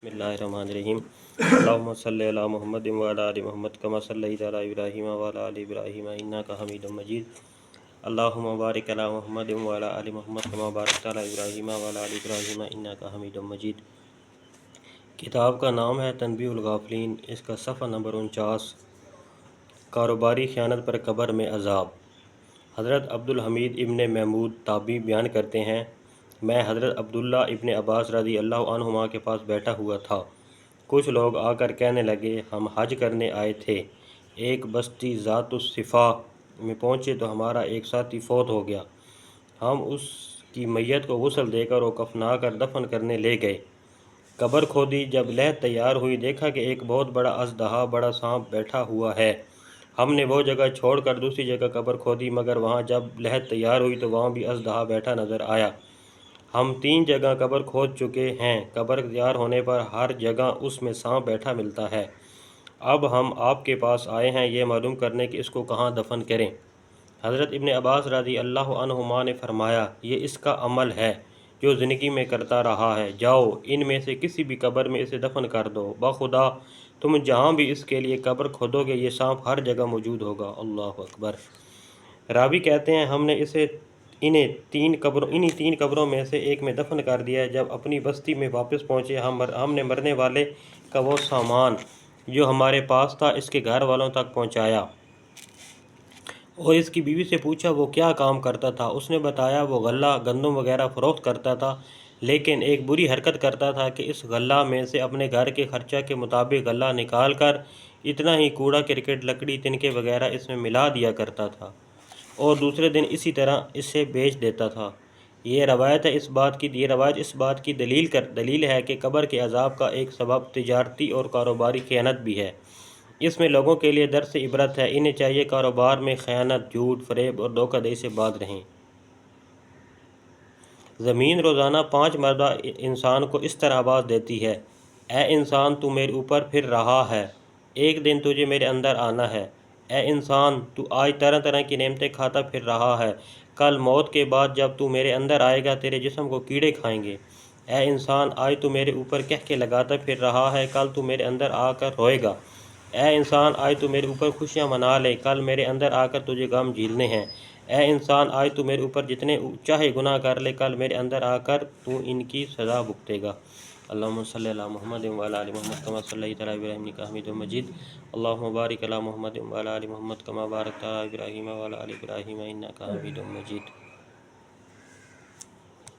बिस्मिल्लाहिर्रहमानिर्रहीम। अल्लाहुम्मा सल्लि अला मुहम्मद व अला आलि मुहम्मद कमा सल्लैता अला इब्राहीम व अला आलि इब्राहीम इन्नका हमीदुम मजीद। अल्लाहुम्मा बारिक अला मुहम्मद व अला आलि मुहम्मद कमा बारकता अला इब्राहीम व अला आलि इब्राहीम इन्नका हमीदुम मजीद। किताब का नाम है तनबीहुल गाफिलीन। इसका सफ़ा नंबर 49, कारोबारी ख़यानत पर कब्र में अज़ाब। हज़रत अब्दुल हमीद इब्न महमूद ताबी बयान करते हैं, मैं हज़रत अब्दुल्ला इब्न अब्बास रज़ी अल्लाह अन्हुमा के पास बैठा हुआ था। कुछ लोग आकर कहने लगे, हम हज करने आए थे, एक बस्ती ज़ातुस सिफ़ा में पहुँचे तो हमारा एक साथी फौत हो गया। हम उसकी मैयत को गुस्ल देकर और कफना कर दफन करने ले गए। कब्र खोदी, जब लह तैयार हुई देखा कि एक बहुत बड़ा अजदहा बड़ा सांप बैठा हुआ है। हमने वो जगह छोड़कर दूसरी जगह कब्र खोदी, मगर वहाँ जब लह तैयार हुई तो वहाँ भी अजदहा बैठा नज़र आया। हम 3 जगह कब्र खोद चुके हैं, कब्र तैयार होने पर हर जगह उसमें सांप बैठा मिलता है। अब हम आपके पास आए हैं ये मालूम करने कि इसको कहाँ दफन करें। हज़रत इब्न अब्बास रज़ी अल्लाह अन्हुमा ने फरमाया, ये इसका अमल है जो ज़िंदगी में करता रहा है। जाओ इनमें से किसी भी कब्र में इसे दफन कर दो, बखुदा तुम जहाँ भी इसके लिए कब्र खोदोगे ये सांप हर जगह मौजूद होगा। अल्लाह अकबर। रावी कहते हैं, हमने इन्हीं 3 कब्रों में से एक में दफन कर दिया। जब अपनी बस्ती में वापस पहुँचे हमने मरने वाले का वो सामान जो हमारे पास था इसके घर वालों तक पहुँचाया और इसकी बीवी से पूछा वो क्या काम करता था। उसने बताया वो गल्ला गंदम वगैरह फ़रोख्त करता था, लेकिन एक बुरी हरकत करता था कि इस गल्ला में से अपने घर के खर्चा के मुताबिक गल्ला निकाल कर इतना ही कूड़ा करकट लकड़ी तिनके वगैरह इसमें मिला दिया करता था और दूसरे दिन इसी तरह इसे बेच देता था। ये रवायत इस बात की दलील है कि कब्र के अज़ाब का एक सबब तिजारती और कारोबारी ख़यानत भी है। इसमें लोगों के लिए दर्स इबरत है। इन्हें चाहिए कारोबार में ख़यानत, झूठ, फ़रेब और धोखाधड़ी से बाज रहें। ज़मीन रोज़ाना 5 मरतबा इंसान को इस तरह आवाज़ देती है, ए इंसान तू मेरे ऊपर फिर रहा है, एक दिन तुझे मेरे अंदर आना है। ए इंसान तू आज तरह तरह की नेमतें खाता फिर रहा है, कल मौत के बाद जब तू मेरे अंदर आएगा तेरे जिस्म को कीड़े खाएंगे। ए इंसान आज तू मेरे ऊपर कह के लगाता फिर रहा है, कल तू मेरे अंदर आकर रोएगा। ए इंसान आज तू मेरे ऊपर खुशियाँ मना ले, कल मेरे अंदर आकर तुझे गम झेलने हैं। ए इंसान आज तू मेरे ऊपर जितने चाहे गुनाह कर ले, कल मेरे अंदर आकर तू इनकी सज़ा भुगतेगा। अल्लाहुम्मा सल्लि अला मुहम्मद व अला आलि मुहम्मद कमा सल्लैता अला इब्राहीम इन्नका हमीदुम मजीद। अल्लाहुम्मा बारिक अला मुहम्मद व अला आलि मुहम्मद कमा बारकता अला इब्राहीम व अला आलि इब्राहीम इन्नका हमीदुम मजीद।